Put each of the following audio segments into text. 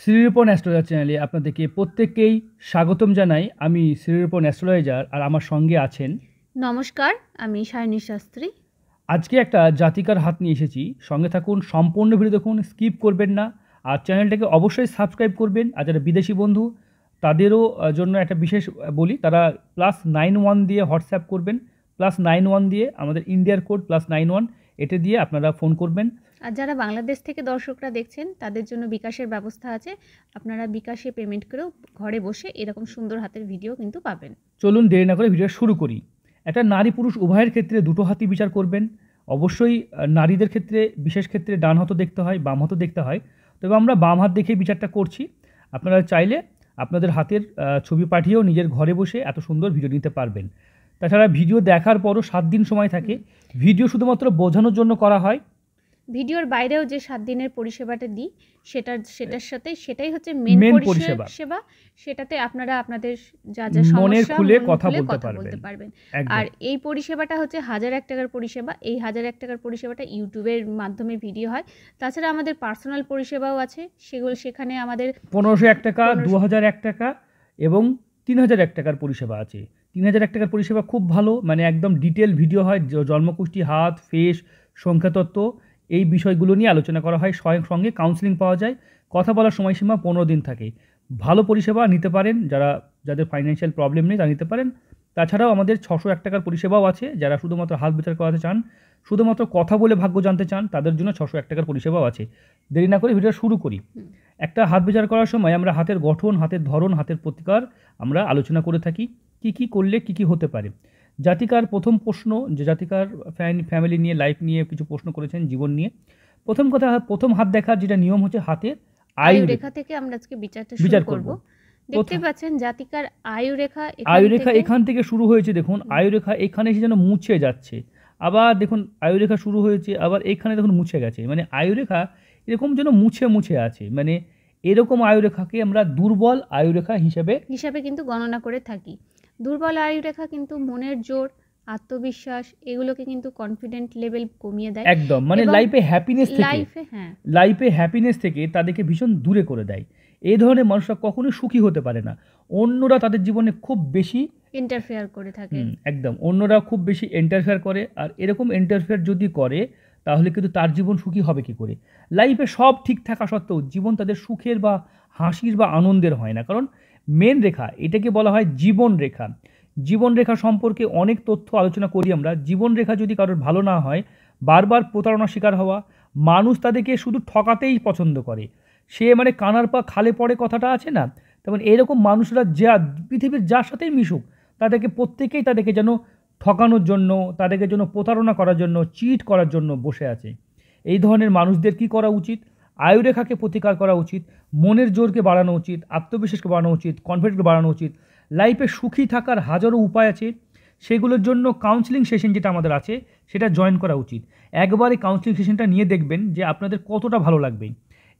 Shrirupan astrologer চ্যানেলে আপনাদেরকে প্রত্যেককেই স্বাগতম জানাই। আমি শ্রীরূপন অ্যাস্ট্রোলজার, আর আমার সঙ্গে আছেন। নমস্কার, আমি সায়নী শাস্ত্রী। আজকে একটা জাতিকার হাত নিয়ে এসেছি। সঙ্গে থাকুন, সম্পূর্ণ ভিডিও দেখুন, স্কিপ করবেন না। আর চ্যানেলটাকে অবশ্যই সাবস্ক্রাইব করবেন। আর যারা বিদেশি বন্ধু তাদেরও জন্য একটা বিশেষ বলি, তারা +91 দিয়ে হোয়াটসঅ্যাপ করবেন। +91 দিয়ে আমাদের ইন্ডিয়ার কোড +91, এটা দিয়ে আপনারা ফোন করবেন। আর যারা বাংলাদেশ থেকে দর্শকরা দেখছেন তাদের জন্য বিকাশের ব্যবস্থা আছে। আপনারা বিকাশে পেমেন্ট করেও ঘরে বসে এরকম সুন্দর হাতের ভিডিও কিন্তু পাবেন। চলুন দেরি না করে ভিডিও শুরু করি। একটা নারী পুরুষ উভয়ের ক্ষেত্রে দুটো হাতই বিচার করবেন। অবশ্যই নারীদের ক্ষেত্রে বিশেষ ক্ষেত্রে ডান হাতও দেখতে হয়, বাম হাতও দেখতে হয়। তবে আমরা বাম হাত দেখে বিচারটা করছি। আপনারা চাইলে আপনাদের হাতের ছবি পাঠিয়েও নিজের ঘরে বসে এত সুন্দর ভিডিও নিতে পারবেন। তাছাড়া ভিডিও দেখার পরও 7 দিন সময় থাকে। ভিডিও শুধুমাত্র বোঝানোর জন্য করা হয়। ভিডিওর বাইরেও যে 7 দিনের পরিষেবাটা দিই সেটার সাথে সেটাই হচ্ছে মেন মেন পরিষেবা। পরিষেবা। সেটাতে আপনারা আপনাদের যা যা মনের সমস্যা খুলে মন কথা খুলে বলতে কথা বলতে পারবেন। একদম। আর এই পরিষেবাটা হচ্ছে 1001 টাকার পরিষেবা। এই 1001 টাকার পরিষেবাটা ইউটিউবের মাধ্যমে ভিডিও হয়। তাছাড়া আমাদের পার্সোনাল পরিষেবাও আছে, সেখানে আমাদের 1501 টাকা, 2001 টাকা এবং 3001 টাকার পরিষেবা আছে। 3001 টাকার পরিষেবা খুব ভালো, মানে একদম ডিটেল ভিডিও হয়। জন্মকুষ্টি, হাত, ফেস, সংখ্যাতত্ত্ব, এই বিষয়গুলো নিয়ে আলোচনা করা হয়। সঙ্গে কাউন্সিলিং পাওয়া যায়। কথা বলার সময়সীমা 15 দিন থাকে। ভালো পরিষেবা নিতে পারেন, যাদের ফাইন্যান্সিয়াল প্রবলেম নেই তারা নিতে পারেন। তাছাড়াও আমাদের 601 টাকার পরিষেবাও আছে। যারা শুধুমাত্র হাত বিচার করাতে চান, শুধুমাত্র কথা বলে ভাগ্য জানতে চান, তাদের জন্য 601 টাকার পরিষেবাও আছে। দেরি না করে ভিডিও শুরু করি। একটা হাত বিচার করার সময় আমরা হাতের গঠন, হাতের ধরন, হাতের প্রতিকার আমরা আলোচনা করে থাকি। কি করলে কি হতে পারে। জাতিকার প্রথম প্রশ্ন, যে জাতিকার ফ্যামিলি নিয়ে, লাইফ নিয়ে কিছু প্রশ্ন করেছেন, জীবন নিয়ে। প্রথম কথা, প্রথম হাত দেখার যেটা নিয়ম হচ্ছে হাতের আয়ু রেখা থেকে আমরা আজকে বিচার করব। দেখতে পাচ্ছেন জাতিকার আয়ু রেখা এখান থেকে শুরু হয়েছে। দেখুন আয়ু রেখা এখানে এসে যেন মুছে যাচ্ছে। আবার দেখুন আয়ু রেখা শুরু হয়েছে, আবার এখানে দেখুন মুছে গেছে। মানে আয়ু রেখা এরকম যেন মুছে আছে। মানে এরকম আয়ুরেখাকে আমরা দুর্বল আয়ুরেখা হিসেবে কিন্তু গণনা করে থাকি। দুর্বল আয়ুরেখা কিন্তু মনের জোর, আত্মবিশ্বাস, এগুলোকে কিন্তু কনফিডেন্ট লেভেল কমিয়ে দেয়। একদম, মানে লাইফে হ্যাপিনেস থেকে তাদেরকে ভীষণ দূরে করে দেয়। এই ধরনের মানুষরা কখনোই সুখী হতে পারে না। অন্যরা তাদের জীবনে খুব বেশি ইন্টারফেয়ার করে থাকে। একদম, অন্যরা খুব বেশি ইন্টারফেয়ার করে। আর এরকম ইন্টারফেয়ার যদি করে তাহলে কিন্তু তার জীবন সুখী হবে কি করে। লাইফে সব ঠিক থাকা সত্ত্বেও জীবন তাদের সুখের বা হাসির বা আনন্দের হয় না। কারণ মেন রেখা, এটাকে বলা হয় জীবন রেখা। জীবন রেখা সম্পর্কে অনেক তথ্য আলোচনা করি আমরা। জীবন রেখা যদি কারোর ভালো না হয়, বারবার প্রতারণার শিকার হওয়া, মানুষ তাদেরকে শুধু ঠকাতেই পছন্দ করে। সে মানে কানার পা খালে পড়ে কথাটা আছে না, তেমন এরকম মানুষরা যা পৃথিবীর যার সাথেই মিশুক, তাদেরকে যেন ঠকানোর জন্য, তাদেরকে যেন প্রতারণা করার জন্য, চিট করার জন্য বসে আছে। এই ধরনের মানুষদের কি করা উচিত? আয়ুরেখাকে প্রতিকার করা উচিত, মনের জোরকে বাড়ানো উচিত, আত্মবিশ্বাসকে বাড়ানো উচিত, কনফিডেন্সকে বাড়ানো উচিত। লাইফে সুখী থাকার হাজারো উপায় আছে। সেগুলোর জন্য কাউন্সিলিং সেশন যেটা আমাদের আছে সেটা জয়েন করা উচিত। একবারে কাউন্সিলিং সেশনটা নিয়ে দেখবেন যে আপনাদের কতটা ভালো লাগবে।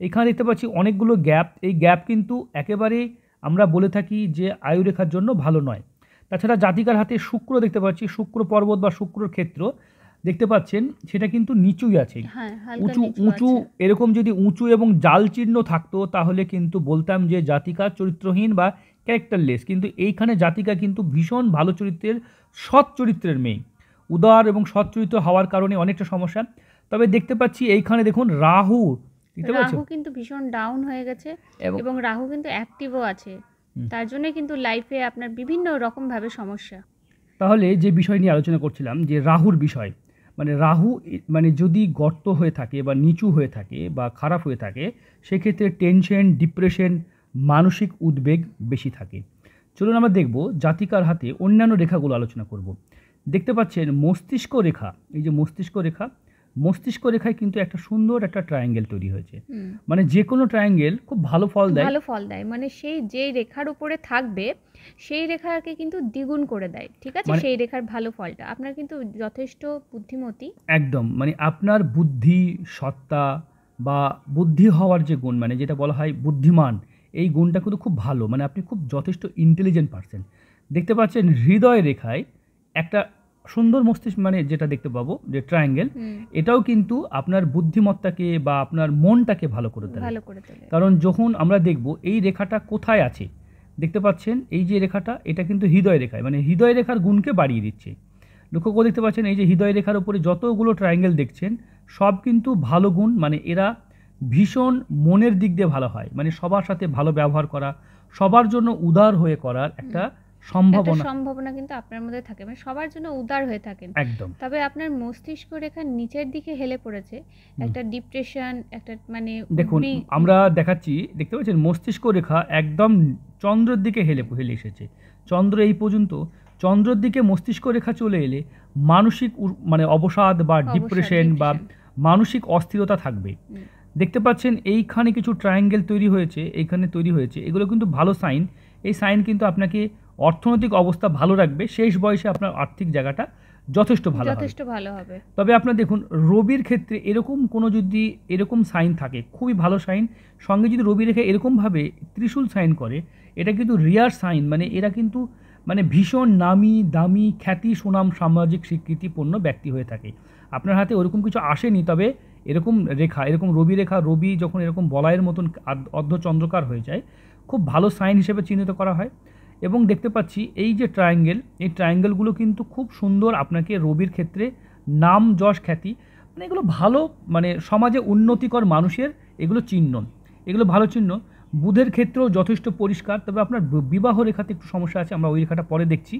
এখানে দেখতে পাচ্ছি অনেকগুলো গ্যাপ। এই গ্যাপ কিন্তু একেবারে আমরা বলে থাকি যে আয়ুরেখার জন্য ভালো নয়। তাছাড়া জাতিকার হাতে শুক্র দেখতে পাচ্ছি, শুক্র পর্বত বা শুক্রর ক্ষেত্র দেখতে পাচ্ছেন, সেটা কিন্তু নিচুই আছে। উঁচু এরকম যদি উঁচু এবং জাল চিহ্ন থাকতো তাহলে কিন্তু বলতাম যে জাতিকা চরিত্রহীন বা ক্যারেক্টারলেস। কিন্তু এইখানে জাতিকা কিন্তু ভীষণ ভালো চরিত্রের, সৎ চরিত্রের মেয়ে। উদার এবং সৎ চরিত্র হওয়ার কারণে অনেকটা সমস্যা। তবে দেখতে পাচ্ছি এইখানে দেখুন রাহু কিন্তু ভীষণ ডাউন হয়ে গেছে এবং রাহু কিন্তু অ্যাক্টিভও আছে। তার জন্য কিন্তু লাইফে আপনার বিভিন্ন রকম ভাবে সমস্যা। তাহলে যে বিষয় নিয়ে আলোচনা করছিলাম, যে রাহুর বিষয়, মানে রাহু মানে যদি গর্ত হয়ে থাকে বা নিচু হয়ে থাকে বা খারাপ হয়ে থাকে, সেক্ষেত্রে টেনশন, ডিপ্রেশন, মানসিক উদ্বেগ বেশি থাকে। চলুন আমরা দেখব জাতিকার হাতে অন্যান্য রেখাগুলো আলোচনা করব। দেখতে পাচ্ছেন মস্তিষ্ক রেখা, এই যে মস্তিষ্ক রেখায় কিন্তু একটা সুন্দর একটা ট্রায়াঙ্গেল তৈরি হয়েছে। মানে যে কোনো ট্রায়াঙ্গেল খুব ভালো ফল দেয়। মানে সেই যে রেখার উপরে থাকবে সেই রেখাকে কিন্তু দ্বিগুণ করে দেয়। ঠিক আছে, সেই রেখার ভালো ফলটা আপনার কিন্তু যথেষ্ট বুদ্ধিমতী। একদম, মানে আপনার বুদ্ধি, সত্তা বা বুদ্ধি হওয়ার যে গুণ, মানে যেটা বলা হয় বুদ্ধিমান, এই গুণটা কিন্তু খুব ভালো। মানে আপনি খুব যথেষ্ট ইন্টেলিজেন্ট পারসন। দেখতে পাচ্ছেন হৃদয় রেখায় একটা সুন্দর মস্তিষ্ক মানে যেটা দেখতে পাবো যে ট্রায়াঙ্গেল, এটাও কিন্তু আপনার বুদ্ধিমত্তাকে বা আপনার মনটাকে ভালো করে তোলে। কারণ যখন আমরা দেখব এই রেখাটা কোথায় আছে, দেখতে পাচ্ছেন এই যে রেখাটা, এটা কিন্তু হৃদয় রেখায়, মানে হৃদয় রেখার গুণকে বাড়িয়ে দিচ্ছে। লক্ষ্য করে দেখতে পাচ্ছেন এই যে হৃদয় রেখার উপরে যতগুলো ট্রায়াঙ্গেল দেখছেন সব কিন্তু ভালো গুণ, মানে এরা ভীষণ মনের দিক দিয়ে ভালো হয়, মানে সবার সাথে ভালো ব্যবহার করা, সবার জন্য উদার হয়ে করার একটা সম্ভাবনা কিন্তু আপনার মধ্যে থাকে, মানে সবার জন্য উদার হয়ে থাকেন একদম। তবে আপনার মস্তিষ্ক রেখার নিচের দিকে হেলে পড়েছে, একটা ডিপ্রেশন, একটা মানে দেখুন আমরা দেখাচ্ছি, দেখতে পাচ্ছেন মস্তিষ্ক রেখা একদম চন্দ্রের দিকে হেলে এসেছে। চন্দ্র এই পর্যন্ত, চন্দ্রের দিকে মস্তিষ্ক রেখা চলে এলে মানসিক মানে অবসাদ বা ডিপ্রেশন বা মানসিক অস্থিরতা থাকবে। দেখতে পাচ্ছেন এইখানে কিছু ট্রায়াঙ্গেল তৈরি হয়েছে, এইখানে তৈরি হয়েছে, এগুলো কিন্তু ভালো সাইন। এই সাইন কিন্তু আপনাকে অর্থনৈতিক অবস্থা ভালো রাখবে, শেষ বয়সে আপনার আর্থিক জায়গাটা যথেষ্ট ভালো হবে। তবে আপনার দেখুন রবির ক্ষেত্রে এরকম কোনো যদি এরকম সাইন থাকে, খুবই ভালো সাইন, সঙ্গে যদি রবি রেখে এরকমভাবে ত্রিশূল সাইন করে, এটা কিন্তু রিয়ার সাইন, মানে এরা কিন্তু মানে ভীষণ নামি দামি খ্যাতি সুনাম সামাজিক স্বীকৃতিপূর্ণ ব্যক্তি হয়ে থাকে। আপনার হাতে ওরকম কিছু আসেনি, তবে এরকম রেখা, এরকম রবি রেখা, রবি যখন এরকম বলয়ের মতন অর্ধচন্দ্রকার হয়ে যায়, খুব ভালো সাইন হিসেবে চিহ্নিত করা হয়। এবং দেখতে পাচ্ছি এই যে ট্রায়াঙ্গেল, এই ট্রায়াঙ্গেলগুলো কিন্তু খুব সুন্দর আপনাকে রবির ক্ষেত্রে নাম যশ খ্যাতি, মানে এগুলো ভালো, মানে সমাজে উন্নতিকর মানুষের এগুলো চিহ্ন, এগুলো ভালো চিহ্ন। বুধের ক্ষেত্রেও যথেষ্ট পরিষ্কার, তবে আপনার বিবাহ রেখাতে একটু সমস্যা আছে, আমরা ওই রেখাটা পরে দেখছি।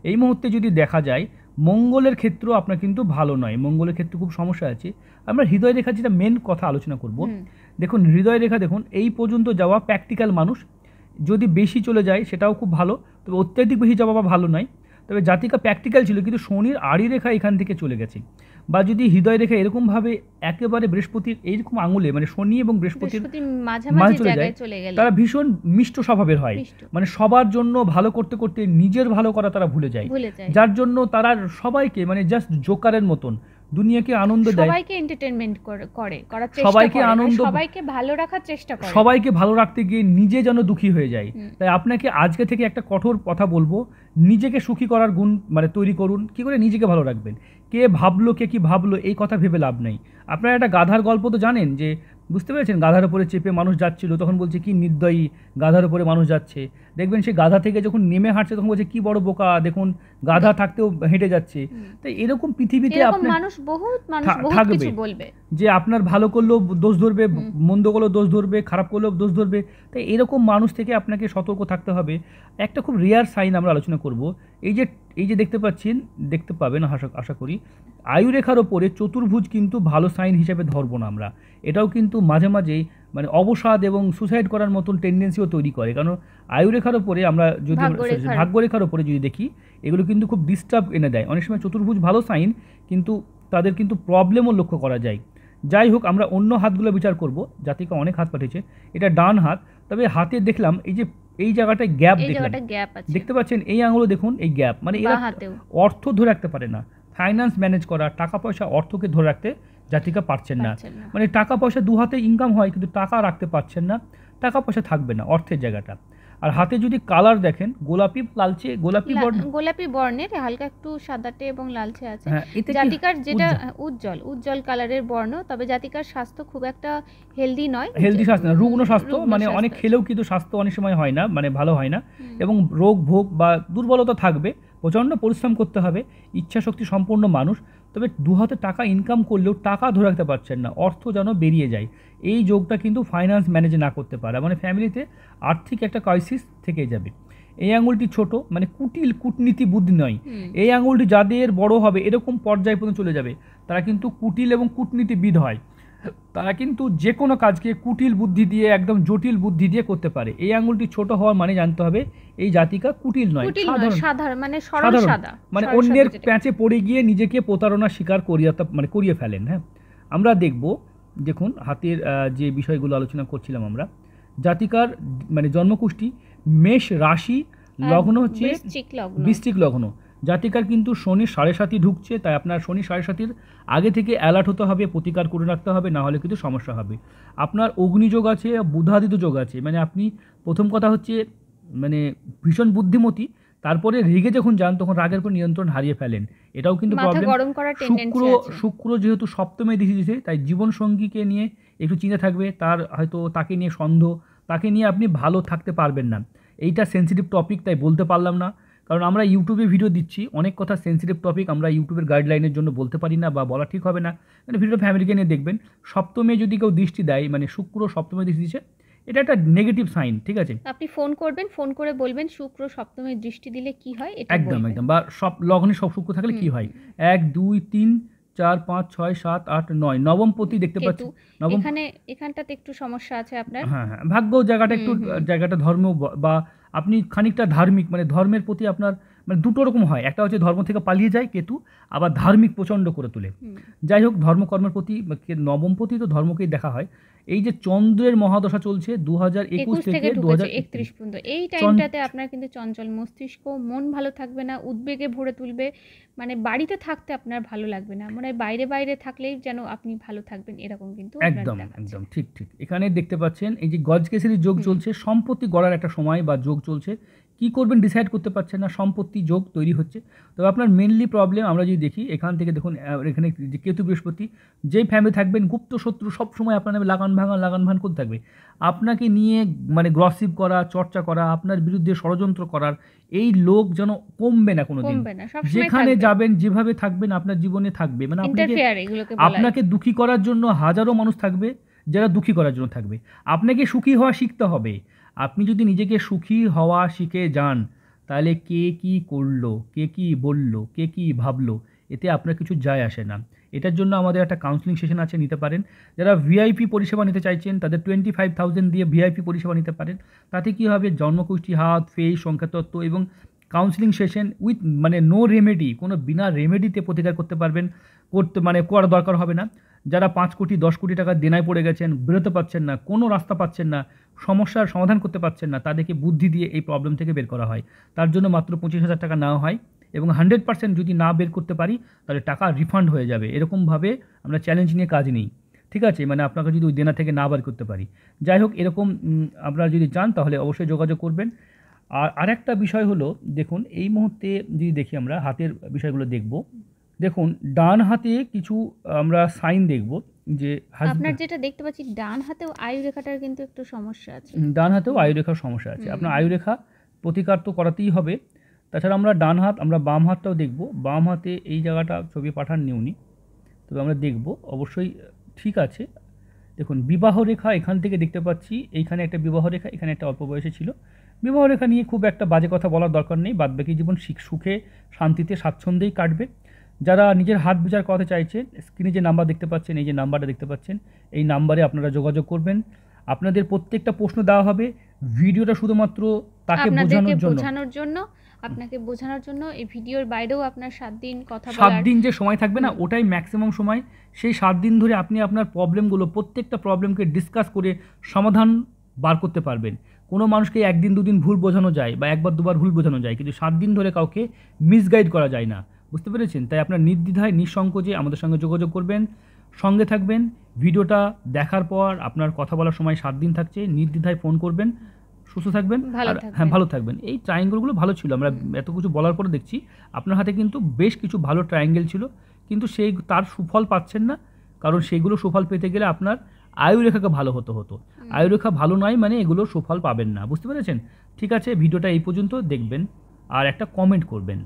এই মুহূর্তে যদি দেখা যায় মঙ্গলের ক্ষেত্রেও আপনার কিন্তু ভালো নয়, মঙ্গলের ক্ষেত্রে খুব সমস্যা আছে। আমরা হৃদয় রেখা যেটা মেন কথা আলোচনা করব, দেখুন হৃদয় রেখা দেখুন এই পর্যন্ত যাওয়া প্র্যাকটিক্যাল মানুষ, যদি বেশি চলে যায় সেটাও খুব ভালো, তবে অত্যাধিক বেশি যাওয়া ভালো নয়। তবে জাতিকা প্র্যাকটিক্যাল ছিল, কিন্তু শনির আড়ি রেখা এখান থেকে চলে গেছে, বা যদি হৃদয় রেখা এরকমভাবে একেবারে বৃহস্পতির এইরকম আঙুলে, মানে শনি এবং বৃহস্পতির মাঝে চলে যায়, তারা ভীষণ মিষ্ট স্বভাবের হয়, মানে সবার জন্য ভালো করতে করতে নিজের ভালো করা তারা ভুলে যায়, যার জন্য তারা সবাইকে মানে জাস্ট জোকারের মতন দুনিয়াকে আনন্দ দেয়, সবাইকে এন্টারটেইনমেন্ট করে, সবাইকে আনন্দ, সবাইকে ভালো রাখার চেষ্টা করে, সবাইকে ভালো রাখতে গিয়ে নিজে যেন দুঃখী হয়ে যায়। তাই আপনাকে আজকে থেকে একটা কঠোর কথা বলবো, নিজেকে সুখী করার গুণ মানে তৈরি করুন। কি করে নিজেকে ভালো রাখবেন? কে ভাবলো, কে কি ভাবলো, এই কথা ভেবে লাভ নেই। আপনারা একটা গাধার গল্প তো জানেন, যে বুঝতে পেরেছেন, গাধার উপরে চেপে মানুষ যাচ্ছিল, তখন বলছে কি নির্দয়ী, গাধার উপরে মানুষ যাচ্ছে। দেখবেন সে গাধা থেকে যখন নেমে হাঁটছে তখন বলছে কি বড় বোকা, দেখুন গাধা থাকতেও হেঁটে যাচ্ছে। তাই এরকম পৃথিবীতে আপনার মানুষ বহুত কিছু বলবে, যে আপনার ভালো করলেও দোষ ধরবে, মন্দ করলেও দোষ ধরবে, খারাপ করলেও দোষ ধরবে। তাই এরকম মানুষ থেকে আপনাকে সতর্ক থাকতে হবে। একটা খুব রেয়ার সাইন আমরা আলোচনা করব, এই যে দেখতে পাচ্ছেন, দেখতে পাবেন আশা করি, আয়ুরেখার ওপরে চতুর্ভুজ কিন্তু ভালো সাইন হিসেবে ধরবো না আমরা। এটাও কিন্তু মাঝে মাঝেই মানে অবসাদ এবং সুসাইড করার মতন টেন্ডেন্সিও তৈরি করে, কারণ আয়ুরেখার ওপরে আমরা যদি ভাগ্যরেখার ওপরে যদি দেখি, এগুলো কিন্তু খুব ডিস্টার্ব এনে দেয়। অনেক সময় চতুর্ভুজ ভালো সাইন, কিন্তু তাদের কিন্তু প্রবলেমও লক্ষ্য করা যায়। যাই হোক, আমরা অন্য হাতগুলো বিচার করব। জাতিকা অনেক হাত পাঠিয়েছে, এটা ডান হাত, তবে হাতে দেখলাম এই জায়গাটায় গ্যাপ দেখলাম, দেখতে পাচ্ছেন এই আঙুলে দেখুন এই গ্যাপ, মানে এরা অর্থ ধরে রাখতে পারে না, ফাইন্যান্স ম্যানেজ করা, টাকা পয়সা অর্থকে ধরে রাখতে জাতিকা পারছেন না। মানে টাকা পয়সা দু হাতে ইনকাম হয়, কিন্তু টাকা রাখতে পারছেন না, টাকা পয়সা থাকবে না অর্থের জায়গাটা। আর হাতে যদি কালার দেখেন গোলাপি লালচে, গোলাপি বর্ণের হালকা একটু সাদাটে এবং লালচে আছে, জাতিকার যেটা উজ্জ্বল কালারের বর্ণ। তবে জাতিকার স্বাস্থ্য খুব একটা হেলদি নয়, হেলদি স্বাস্থ্য না, রুগ্ন স্বাস্থ্য, মানে অনেক খেলেও কিন্তু স্বাস্থ্য অনেক সময় হয় না, মানে ভালো হয় না, এবং রোগ ভোগ বা দুর্বলতা থাকবে, প্রচণ্ড পরিশ্রম করতে হবে, ইচ্ছা শক্তি সম্পন্ন মানুষ। তবে দু হাতে টাকা ইনকাম করলেও টাকা ধরে রাখতে পারছেন না, অর্থ যেন বেরিয়ে যায়। এই যোগটা কিন্তু ফাইন্যান্স ম্যানেজ না করতে পারে, মানে ফ্যামিলিতে আর্থিক একটা ক্রাইসিস থেকে যাবে। এই আঙুলটি ছোট, মানে কূটনীতি বুদ্ধি নয়। এই আঙুলটি যাদের বড় হবে এরকম পর্যায় পর্যন্ত চলে যাবে, তারা কিন্তু কুটিল এবং কূটনীতিবিদ হয়। তারা কিন্তু যে কোনো কাজকে কুটিল বুদ্ধি দিয়ে, একদম জটিল বুদ্ধি দিয়ে করতে পারে। এই আঙুলটি ছোট হওয়ার মানে জানতে হবে এই জাতিকা কুটিল নয়, সাধারণ, মানে অন্যের প্যাঁচে পড়ে গিয়ে নিজেকে প্রতারণার শিকার করিয়ে ফেলেন। হ্যাঁ, আমরা দেখুন হাতের যে বিষয়গুলো আলোচনা করছিলাম আমরা, জাতিকার মানে জন্মকুষ্টি মেষ রাশি, লগ্ন হচ্ছে বৃশ্চিক লগ্ন। জাতিকার কিন্তু শনি 7.5 ঢুকছে, তাই আপনার শনি 7.5 আগে থেকে অ্যালার্ট হতে হবে, প্রতিকার করে রাখতে হবে, না হলে কিন্তু সমস্যা হবে। আপনার অগ্নিযোগ আছে, বুধাদিত্য যোগ আছে, মানে আপনি প্রথম কথা হচ্ছে মানে ভীষণ বুদ্ধিমতী, তারপরে রেগে যখন যান তখন রাগের উপর নিয়ন্ত্রণ হারিয়ে ফেলেন, এটাও কিন্তু প্রবলেম। শুক্র যেহেতু সপ্তমে দৃষ্টি দিয়েছে, তাই জীবন সঙ্গীকে নিয়ে একটু চিন্তা থাকবে, তার হয়তো তাকে নিয়ে সন্দেহ, তাকে নিয়ে আপনি ভালো থাকতে পারবেন না। এইটা সেন্সিটিভ টপিক, তাই বলতে পারলাম না, কারণ আমরা ইউটিউবে ভিডিও দিচ্ছি, অনেক কথা সেন্সিটিভ টপিক আমরা ইউটিউবের গাইডলাইনের জন্য বলতে পারি না বা বলা ঠিক হবে না, মানে ভিডিও ফ্যামিলিকে নিয়ে দেখবেন। সপ্তমে যদি কেউ দৃষ্টি দেয়, মানে শুক্র সপ্তমে দৃষ্টি দিচ্ছে, এটা একটা নেগেটিভ সাইন, ঠিক আছে? আপনি ফোন করবেন, ফোন করে বলবেন শুক্র সপ্তমে দৃষ্টি দিলে কি হয়, এটা একদম একদম, বা সব লগ্নে সব শুক্র থাকলে কি হয়। 1 2 3 4 5 6 7 8 9 নবম পতি দেখতে পাচ্ছি। এখানটাতে একটু সমস্যা আছে আপনার। হ্যাঁ, ভাগ্য জায়গাটা একটু, জায়গাটা ধর্ম বা আপনি খানিকটা ধার্মিক, মানে ধর্মের প্রতি আপনার মানে দুটো রকম হয়, একটা হচ্ছে ধর্ম থেকে পালিয়ে যায় কেতু, আবার ধার্মিক প্রচণ্ড করে তোলে। যাই হোক, ধর্মকর্মের প্রতি নবম প্রতি তো ধর্মকেই দেখা হয়। এই যে চন্দ্রের মহাদশা চলছে 2021 থেকে 2031 পর্যন্ত, এই টাইমটাতে আপনার কিন্তু চঞ্চল মস্তিষ্ক, মন ভালো থাকবে না, উদ্বেগে ভরে তুলবে, মানে বাড়িতে থাকতে আপনার ভালো লাগবে না, মানে বাইরে থাকলেই যেন আপনি ভালো থাকবেন, এরকম কিন্তু একদম একদম ঠিক। এখানে দেখতে পাচ্ছেন এই যে গজকেশরী যোগ চলছে, সম্পত্তি গড়ার একটা সময় বা যোগ চলছে, কি করবেন ডিসাইড করতে পারছেন না, সম্পত্তি যোগ তৈরি হচ্ছে। তবে আপনার মেনলি প্রবলেম আমরা যদি দেখি, এখান থেকে দেখুন, এখানে যে কেতু বৃহস্পতি, যেই ফ্যামিলি থাকবেন গুপ্ত শত্রু সবসময় আপনার নামে লাগান ভাঙান করতে থাকবে, আপনাকে নিয়ে মানে গ্রসিপ করা, চর্চা করা, আপনার বিরুদ্ধে ষড়যন্ত্র করার, এই লোক যেন কমবে না কোনোদিন। যেখানে যাবেন, যেভাবে থাকবেন, আপনার জীবনে থাকবে, মানে আপনাকে দুঃখী করার জন্য হাজারো মানুষ থাকবে, যারা দুঃখী করার জন্য থাকবে। আপনাকে সুখী হওয়া শিখতে হবে। আপনি যদি নিজেকে সুখী হওয়া শিখে যান, তাহলে কে কি করলো, কে কি বললো, কে কি ভাবলো, এতে আপনার কিছু যায় আসে না। এটার জন্য আমাদের একটা কাউন্সিলিং সেশন আছে, নিতে পারেন। যারা ভিআইপি পরিষেবা নিতে চাইছেন, তাদের 25,000 দিয়ে ভিআইপি পরিষেবা নিতে পারেন। তাতে কী হবে, জন্মকুষ্ঠি, হাত, ফেস, সংখ্যাতত্ত্ব এবং কাউন্সিলিং সেশন উইথ মানে নো রেমেডি, কোনো বিনা রেমেডিতে প্রতিকার করতে পারবেন, করার দরকার হবে না। যারা 5 কোটি 10 কোটি টাকা দেনায় পড়ে গেছেন, বেরোতে পারছেন না, কোনো রাস্তা পাচ্ছেন না, সমস্যার সমাধান করতে পারছেন না, তাদেরকে বুদ্ধি দিয়ে এই প্রবলেম থেকে বের করা হয়। তার জন্য মাত্র 25,000 টাকা নেওয়া হয়, এবং 100% যদি না বের করতে পারি তাহলে টাকা রিফান্ড হয়ে যাবে। এরকমভাবে আমরা চ্যালেঞ্জ নিয়ে কাজ নিই, ঠিক আছে? মানে আপনাকে যদি ওই দেনা থেকে না বের করতে পারি। যাই হোক, এরকম আপনারা যদি চান তাহলে অবশ্যই যোগাযোগ করবেন। আর আরেকটা বিষয় হলো, দেখুন এই মুহূর্তে যদি দেখি আমরা হাতের বিষয়গুলো দেখব। দেখুন ডান হাতে কিছু আমরা সাইন দেখব, যে আপনার যেটা দেখতে পাচ্ছি ডান হাতেও আয়ুরেখাটার কিন্তু একটু সমস্যা আছে। ডান হাতেও আয়ুরেখার সমস্যা আছে। আপনার আয়ুরেখা প্রতিকার তো করাতেই হবে। তাছাড়া আমরা ডান হাত, আমরা বাম হাতটাও দেখব। বাম হাতে এই জায়গাটা ছবি পাঠাননি উনি, তবে আমরা দেখব অবশ্যই ঠিক আছে। দেখুন বিবাহ রেখা এখান থেকে দেখতে পাচ্ছি, এইখানে একটা বিবাহ রেখা, এখানে একটা অল্প বয়সে ছিল। বিবাহ রেখা নিয়ে খুব একটা বাজে কথা বলার দরকার নেই, বাদবাকি জীবন সুখে শান্তিতে স্বাচ্ছন্দ্যেই কাটবে। যারা নিজের হাত বিচার করাতে চাইছেন, স্ক্রিনে যে নাম্বার দেখতে পাচ্ছেন, এই যে নাম্বারটা দেখতে পাচ্ছেন, এই নাম্বারে আপনারা যোগাযোগ করবেন। আপনাদের প্রত্যেকটা প্রশ্ন দেওয়া হবে, ভিডিওটা শুধুমাত্র তাকে বোঝানোর জন্য, আপনাকে বোঝানোর জন্য। এই ভিডিওর বাইরেও আপনার 7 দিন কথা বলার, 7 দিন যে সময় থাকবে না, ওটাই ম্যাক্সিমাম সময়। সেই 7 দিন ধরে আপনি আপনার প্রবলেমগুলো, প্রত্যেকটা প্রবলেমকে ডিসকাস করে সমাধান বার করতে পারবেন। কোনো মানুষকে 1 দিন 2 দিন ভুল বোঝানো যায় বা 1 বার 2 বার ভুল বোঝানো যায়, কিন্তু 7 দিন ধরে কাউকে মিসগাইড করা যায় না, বুঝতে পেরেছেন? তাই আপনার নির্দ্বিধায় নিঃসংকোচে আমাদের সঙ্গে যোগাযোগ করবেন, সঙ্গে থাকবেন। ভিডিওটা দেখার পর আপনার কথা বলার সময় 7 দিন থাকছে, নির্দ্বিধায় ফোন করবেন। সুস্থ থাকবেন, হ্যাঁ ভালো থাকবেন। এই ট্রায়াঙ্গেলগুলো ভালো ছিল, আমরা এত কিছু বলার পরে দেখছি আপনার হাতে কিন্তু বেশ কিছু ভালো ট্রায়াঙ্গেল ছিল, কিন্তু তার সুফল পাচ্ছেন না, কারণ সেইগুলো সুফল পেতে গেলে আপনার আয়ুরেখাকে ভালো হতো। আয়ুরেখা ভালো নয় মানে এগুলো সুফল পাবেন না, বুঝতে পেরেছেন? ঠিক আছে, ভিডিওটা এই পর্যন্ত দেখবেন আর একটা কমেন্ট করবেন।